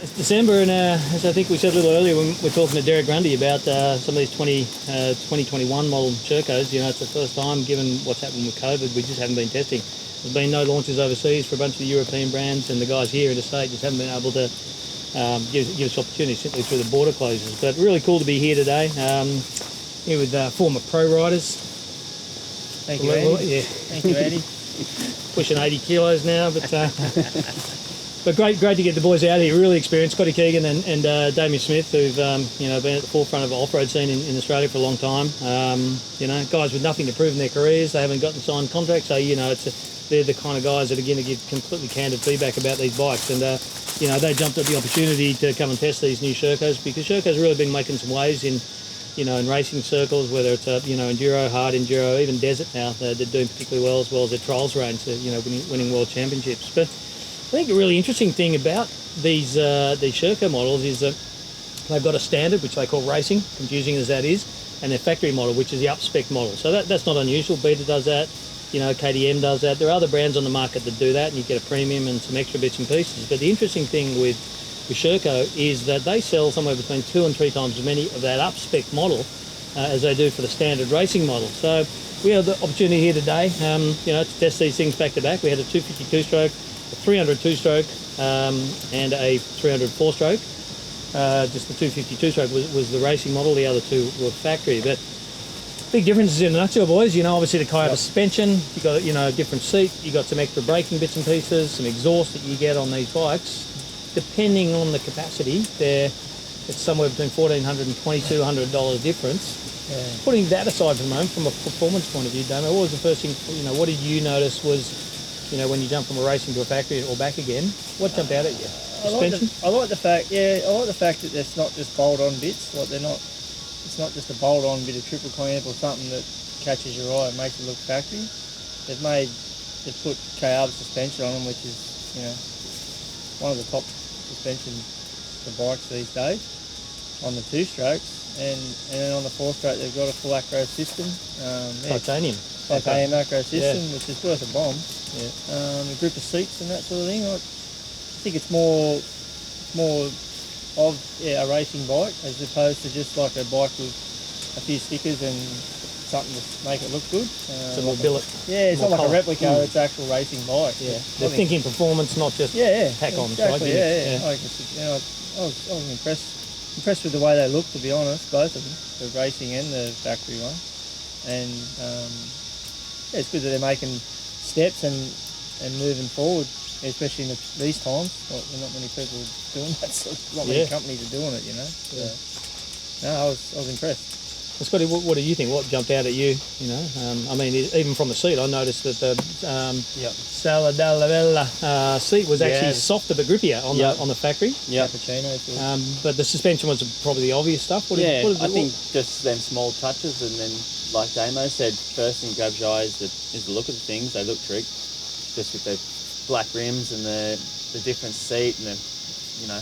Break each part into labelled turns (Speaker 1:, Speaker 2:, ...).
Speaker 1: It's December, and as I think we said a little earlier when we're talking to Derek Grundy about some of these 2021 model Shercos, you know, it's the first time, given what's happened with COVID, we just haven't been testing. There's been no launches overseas for a bunch of the European brands, and the guys here in the state just haven't been able to give us opportunities simply through the border closures. But really cool to be here today, here with former pro riders.
Speaker 2: Thank you, Andy.
Speaker 1: Yeah.
Speaker 2: Thank you, Andy.
Speaker 1: Pushing 80 kilos now, but but great to get the boys out here. Really experienced. Scotty Keegan and Damian Smith, who've you know, been at the forefront of the off-road scene in Australia for a long time. You know, guys with nothing to prove in their careers. They haven't gotten signed contracts, so you know, they're the kind of guys that are going to give completely candid feedback about these bikes. And you know, they jumped at the opportunity to come and test these new Shercos, because Sherco's really been making some waves in, you know, in racing circles, whether it's you know, enduro, hard enduro, even desert now. They're doing particularly well, as well as their trials range. You know, winning world championships. But I think a really interesting thing about these Sherco models is that they've got a standard, which they call racing, confusing as that is, and their factory model, which is the up-spec model. So that's not unusual. Beta does that. You know, KTM does that. There are other brands on the market that do that, and you get a premium and some extra bits and pieces. But the interesting thing with Sherco is that they sell somewhere between 2 and 3 times as many of that up-spec model as they do for the standard racing model. So we have the opportunity here today, you know, to test these things back to back. We had a 250 2-stroke, a 300 2-stroke, and a 300 4-stroke. Just the 250 2-stroke was the racing model. The other two were factory. But big differences in a nutshell, boys. You know, obviously the Kayaba suspension, you got, you know, a different seat, you got some extra braking bits and pieces, some exhaust that you get on these bikes. Depending on the capacity, it's somewhere between $1,400 and $2,200 difference. Yeah. Putting that aside for the moment, from a performance point of view, Damian, what was the first thing, you know, what did you notice was, you know, when you jump from a racing to a factory or back again, what jumped out at you? Suspension?
Speaker 2: I like the fact that it's not just bolt-on bits. Like it's not just a bolt-on bit of triple clamp or something that catches your eye and makes it look factory. They've put Kayaba suspension on them, which is, you know, one of the top suspension for bikes these days on the 2-strokes, and then on the 4-stroke they've got a full acro system.
Speaker 1: Titanium
Speaker 2: acro system, which is worth a bomb.
Speaker 1: Yeah.
Speaker 2: A group of seats and that sort of thing. I think it's more of a racing bike as opposed to just like a bike with a few stickers and something to make it look good.
Speaker 1: It's a more billet.
Speaker 2: Yeah, it's not like a replica, it's an actual racing bike.
Speaker 1: Yeah, they're thinking performance, not just pack-ons,
Speaker 2: exactly,
Speaker 1: right?
Speaker 2: I was impressed with the way they look, to be honest, both of them, the racing and the factory one. And it's good that they're making steps and moving forward, especially in these times. Like, there are not many people doing that, not many companies are doing it, you know. So, no, I was impressed.
Speaker 1: Well, Scotty, what do you think? What jumped out at you? You know, I mean, even from the seat, I noticed that the Sala della Bella seat was actually softer but grippier on the factory.
Speaker 3: Yeah.
Speaker 1: But the suspension was probably the obvious stuff.
Speaker 3: I think just them small touches, and then, like Damo said, first thing grabs your eye is the look of the things. They look trick, just with the black rims and the different seat and the, you know,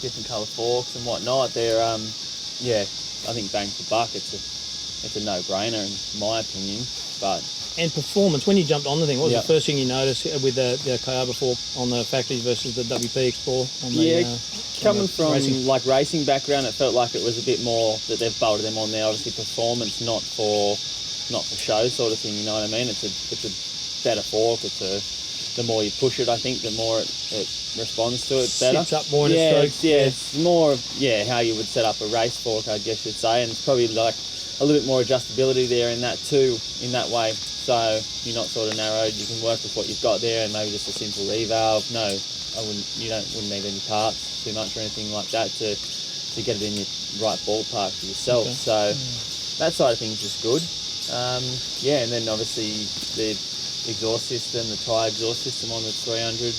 Speaker 3: different colour forks and whatnot. They're I think bang for buck, it's a no-brainer in my opinion.
Speaker 1: And performance, when you jumped on the thing, what was the first thing you noticed with the Kayaba 4 on the factories versus the WP Explorer on the
Speaker 3: coming from racing background, it felt like it was a bit more that they've bolted them on there. Obviously performance, not for show sort of thing, you know what I mean? It's a better fork. The more you push it, I think, the more it responds to it better.
Speaker 1: Sits up more in its strokes.
Speaker 3: It's more how you would set up a race fork, I guess you'd say, and it's probably like a little bit more adjustability there in that too, in that way. So you're not sort of narrowed. You can work with what you've got there, and maybe just a simple revalve. No, you wouldn't need any parts too much or anything like that to get it in your right ballpark for yourself. Okay. So that side of things is good. And then obviously the exhaust system, the tyre exhaust system on the 300,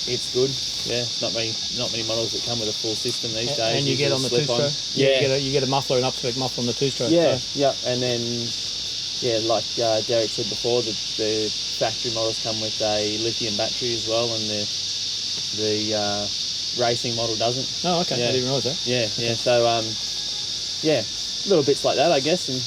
Speaker 3: it's good. Yeah, not many models that come with a full system these days.
Speaker 1: And you get on the 2-stroke. You get a muffler, an up-spec muffler on the 2-stroke.
Speaker 3: And then like Derek said before, the factory models come with a lithium battery as well, and the racing model doesn't.
Speaker 1: Oh, okay. I didn't realise that.
Speaker 3: So little bits like that, I guess, and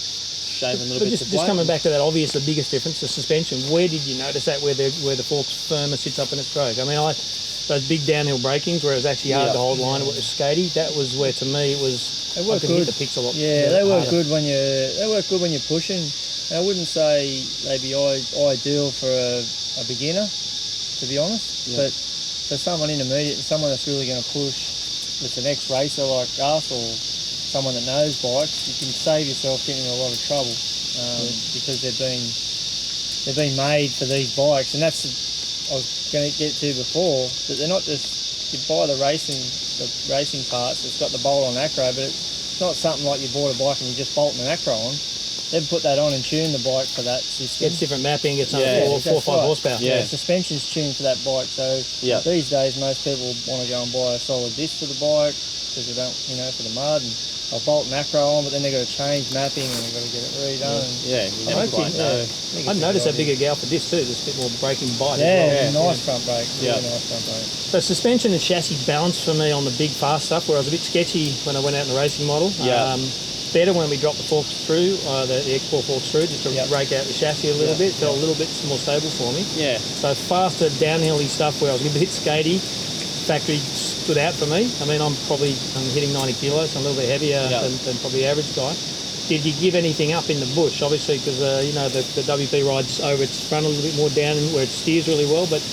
Speaker 3: shaving little
Speaker 1: But
Speaker 3: bits
Speaker 1: just
Speaker 3: of weight.
Speaker 1: coming back to that obvious, the biggest difference, the suspension. Where did you notice that where the fork's firmer sits up in a stroke? I mean, those big downhill breakings where it was actually hard to hold line, it was skatey. That was where, to me, it was.
Speaker 2: They
Speaker 1: I
Speaker 2: work
Speaker 1: could
Speaker 2: good.
Speaker 1: hit the picks a lot.
Speaker 2: Yeah, they work
Speaker 1: harder.
Speaker 2: good when you're pushing. And I wouldn't say they'd be ideal for a beginner, to be honest.
Speaker 3: Yeah.
Speaker 2: But for someone intermediate and someone that's really going to push, that's an ex-racer like us or someone that knows bikes, you can save yourself getting in a lot of trouble because they've been made for these bikes. And that's I was going to get to before, that they're not just, you buy the racing parts, it's got the bolt-on acro, but it's not something like you bought a bike and you just bolt an acro on. They've put that on and tuned the bike for that system.
Speaker 1: Gets different mapping, gets under
Speaker 3: Yeah,
Speaker 1: 4 or 5 horsepower.
Speaker 3: Yeah.
Speaker 2: The suspension's tuned for that bike, so these days most people want to go and buy a solid disc for the bike because they don't, for the mud, and they'll bolt macro on, but then they've got to change mapping and they've got to get it redone.
Speaker 3: Yeah, you never quite know.
Speaker 1: I noticed that bigger gal for this too, just a bit more braking bite
Speaker 2: Yeah,
Speaker 1: as well.
Speaker 2: nice front brake.
Speaker 3: Yeah.
Speaker 2: Really nice front brake.
Speaker 1: So suspension and chassis balance for me on the big fast stuff, where I was a bit sketchy when I went out in the racing model.
Speaker 3: Yeah.
Speaker 1: Better when we dropped the forks through, the export forks through, just to rake out the chassis a little bit. Felt a little bit more stable for me.
Speaker 3: Yeah.
Speaker 1: So faster downhilly stuff where I was a bit skatey, factory stood out for me. I mean, I'm hitting 90 kilos, so I'm a little bit heavier than probably the average guy. Did you give anything up in the bush? Obviously, because the WP rides over its front a little bit more down where it steers really well, but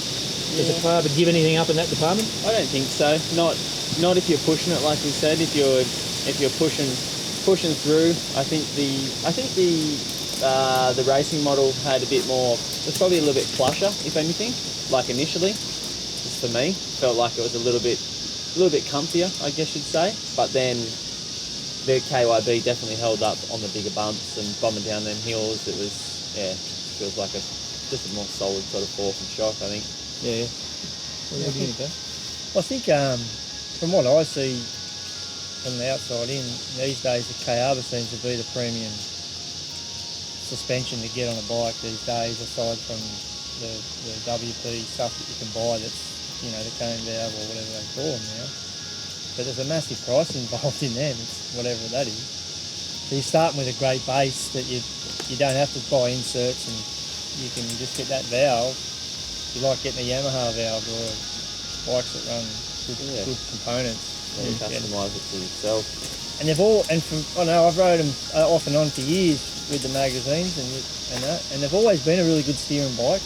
Speaker 1: does the car give anything up in that department?
Speaker 3: I don't think so. Not if you're pushing it, like we said. If you're pushing through, I think the racing model had a bit more. It was probably a little bit plusher, if anything. Like initially, just for me, felt like it was a little bit comfier, I guess you'd say. But then the KYB definitely held up on the bigger bumps and bombing down them hills. It was feels like just a more solid sort of fork and shock, I think.
Speaker 1: Yeah.
Speaker 2: I think from what I see from the outside in, these days the Kayaba seems to be the premium suspension to get on a bike these days, aside from the WP stuff that you can buy that's, the cone valve or whatever they call them now. But there's a massive price involved in them, it's whatever that is. So you're starting with a great base that you don't have to buy inserts, and you can just get that valve. You like getting a Yamaha valve or bikes that run good components.
Speaker 3: Yeah, you customise it to yourself.
Speaker 2: And they've all, I've rode them off and on for years with the magazines and that, and they've always been a really good steering bike.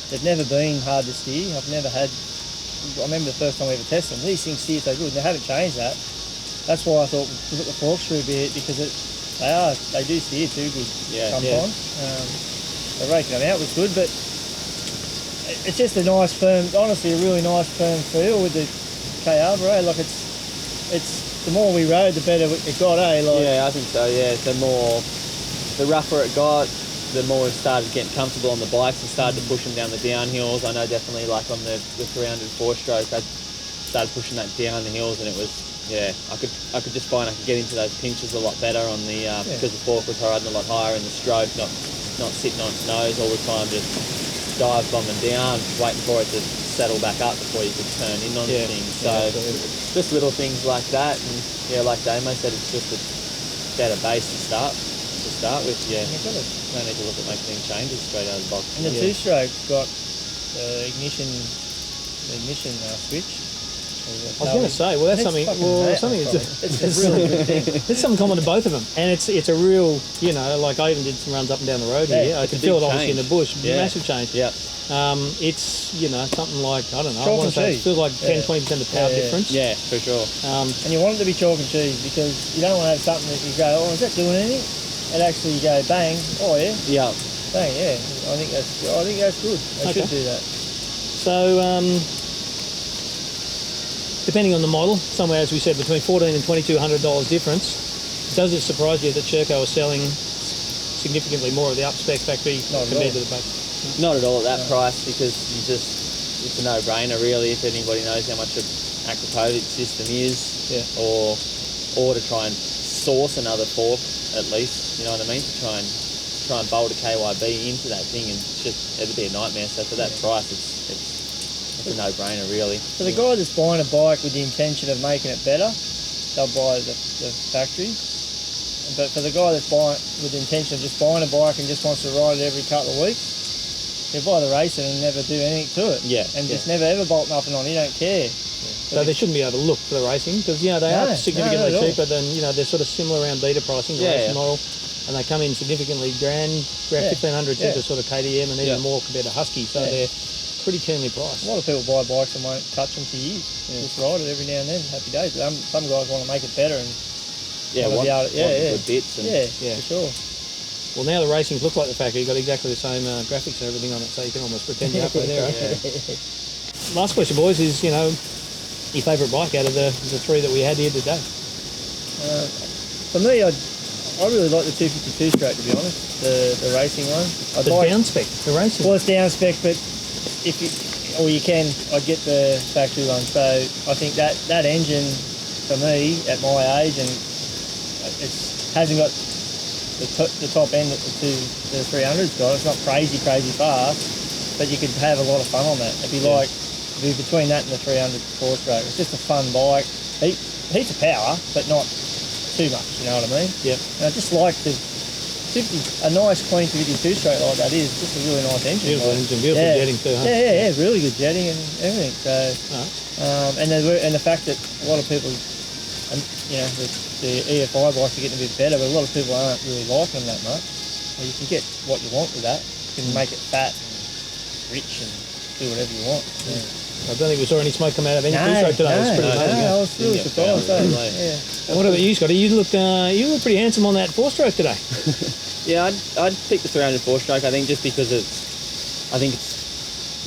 Speaker 2: They've never been hard to steer. I remember the first time we ever tested them, these things steer so good, and they haven't changed that. That's why I thought we put the forks through a bit, because they do steer too good sometimes. The raking them out was good, but it's just a nice firm, honestly a really nice firm feel with the Kayaba, like it's the more we rode, the better it got,
Speaker 3: Yeah, I think so. Yeah, the rougher it got, the more we started getting comfortable on the bikes and started to push them down the downhills. I know definitely, like on the 300 4-stroke, I started pushing that down the hills, and it was I could just find I could get into those pinches a lot better on the because the fork was riding a lot higher in the stroke, not sitting on its nose all the time, just dive bombing down, waiting for it to settle back up before you could turn in on things. So just little things like that, and like Damo said, it's just a better base to start with. No need to look at making any changes straight out of the box.
Speaker 2: And the two-stroke's got the ignition switch.
Speaker 1: I was going to say, that's something. It's
Speaker 2: a really good thing.
Speaker 1: It's something common to both of them, and it's a real, like I even did some runs up and down the road here. I could feel it obviously in the bush, massive change.
Speaker 3: Yeah.
Speaker 1: It's something like, I don't know,
Speaker 2: Chalk
Speaker 1: I want
Speaker 2: and
Speaker 1: to say
Speaker 2: cheese.
Speaker 1: it feels like 10-20% of power difference.
Speaker 3: Yeah, for sure.
Speaker 2: And you want it to be chalk and cheese, because you don't want to have something that you go, is that doing anything? And actually you go bang,
Speaker 3: Yeah.
Speaker 2: bang, I think that's good. They should do that.
Speaker 1: So depending on the model, somewhere, as we said, between $1,400 and $2,200 difference. Does it surprise you that Sherco is selling significantly more of the up-spec factory compared to the back?
Speaker 3: Not at all at that price, because it's a no-brainer really if anybody knows how much an Acropovic system is, or to try and source another fork at least, you know what I mean, to try and bolt a KYB into that thing, and it'd be a nightmare. So for that price, it's a no-brainer really.
Speaker 2: So the guy that's buying a bike with the intention of making it better, they'll buy the factory. But for the guy that's buying with the intention of just buying a bike and just wants to ride it every couple of weeks, he'll buy the racing and never do anything to it.
Speaker 3: Yeah.
Speaker 2: And just never ever bolt nothing on. He don't care.
Speaker 1: So they shouldn't be able to look for the racing because they are significantly
Speaker 2: not at all.
Speaker 1: cheaper than they're sort of similar around beta pricing, the racing model, and they come in significantly grand 1,500 cheaper sort of KTM and even more compared to Husky. So they're pretty keenly priced.
Speaker 2: A lot of people buy bikes and won't touch them for years. Just ride it every now and then. Happy days. Some guys want to make it better and
Speaker 3: want good bits. And,
Speaker 2: for sure.
Speaker 1: Well, now the racings look like the factory. You've got exactly the same graphics and everything on it, so you can almost pretend you're up there. Last question, boys, is your favourite bike out of the three that we had here today?
Speaker 2: For me, I really like the 252 stroke, to be honest. The racing one.
Speaker 1: Down spec, the racing.
Speaker 2: Well, it's down spec, but I'd get the factory one. So I think that engine for me at my age, and it hasn't got the top end that the 300's got. It's not crazy fast, but you could have a lot of fun on that. It'd be like between that and the 300 4-stroke. It's just a fun bike. Heaps of power, but not too much, you know what I mean?
Speaker 1: Yep.
Speaker 2: And I just like a nice clean 52 stroke like that is just a really nice engine.
Speaker 1: Beautiful jetting too, huh?
Speaker 2: Yeah, really good jetting and everything. So, and the fact that a lot of people, the EFI bikes are getting a bit better, but a lot of people aren't really liking them that much. Well, you can get what you want with that. You can make it fat and rich and do whatever you want. Yeah.
Speaker 1: I don't think we saw any smoke come out of any two-stroke today. It was pretty amazing.
Speaker 2: I was really surprised.
Speaker 1: And what about you, Scotty? You look pretty handsome on that 4-stroke today.
Speaker 3: Yeah, I'd pick the 300 4-stroke. I think just because it's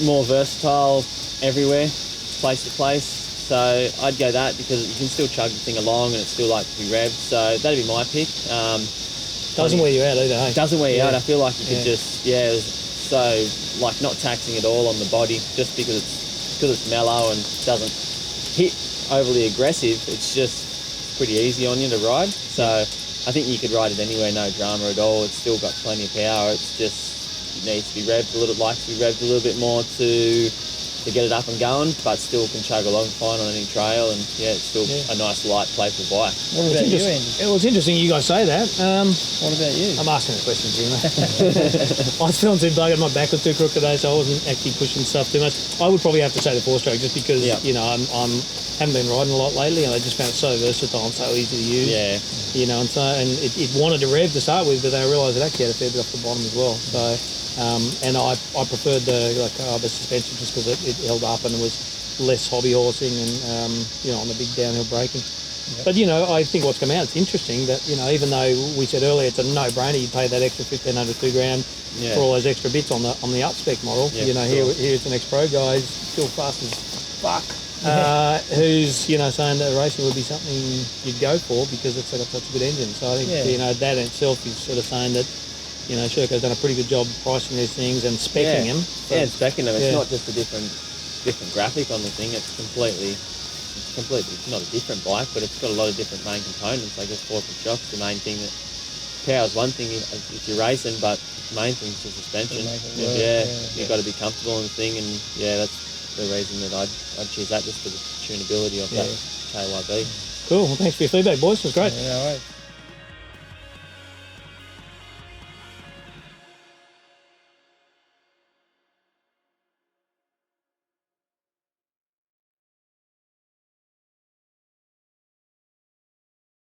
Speaker 3: more versatile everywhere, place to place. So I'd go that because you can still chug the thing along and it's still like to be revved. So that'd be my pick.
Speaker 1: Doesn't wear you out either, hey?
Speaker 3: Doesn't wear you out. I feel like you could so like not taxing at all on the body just because it's mellow and doesn't hit overly aggressive. It's just pretty easy on you to ride. So I think you could ride it anywhere, no drama at all. It's still got plenty of power. It's just, it needs to be revved a little, likes to be revved a little bit more to get it up and going, but still can chug along fine on any trail, and it's still a nice light playful bike.
Speaker 2: What about you, Andy?
Speaker 1: It was interesting you guys say that.
Speaker 2: What about you?
Speaker 1: I'm asking the questions here, mate. I was feeling too buggered, my back was too crooked today, so I wasn't actually pushing stuff too much. I would probably have to say the 4-stroke just because I'm haven't been riding a lot lately, and I just found it so versatile and so easy to use. Yeah. And it wanted to rev to start with, but then I realised it actually had a fair bit off the bottom as well. So. And I preferred the Kayaba suspension just because it held up and it was less hobby horsing and on the big downhill braking. Yep. But I think what's come out, it's interesting that even though we said earlier it's a no-brainer, you pay that extra $1,500 $2,000 for all those extra bits on the up-spec model. Here it's an ex-pro guy, he's still fast as fuck. Who's saying that racing would be something you'd go for because it's got such a good engine. So I think that in itself is sort of saying that. Sherco's done a pretty good job pricing these things and speccing them. So,
Speaker 3: and speccing them. It's not just a different graphic on the thing. It's completely not a different bike, but it's got a lot of different main components. I guess fork and shocks, the main thing. That power's one thing if you're racing, but the main thing is the suspension. You've got to be comfortable in the thing, and that's the reason that I'd choose that, just for the tunability of that KYB.
Speaker 1: Cool. Well, thanks for your feedback, boys. It was great.
Speaker 2: Yeah, all right.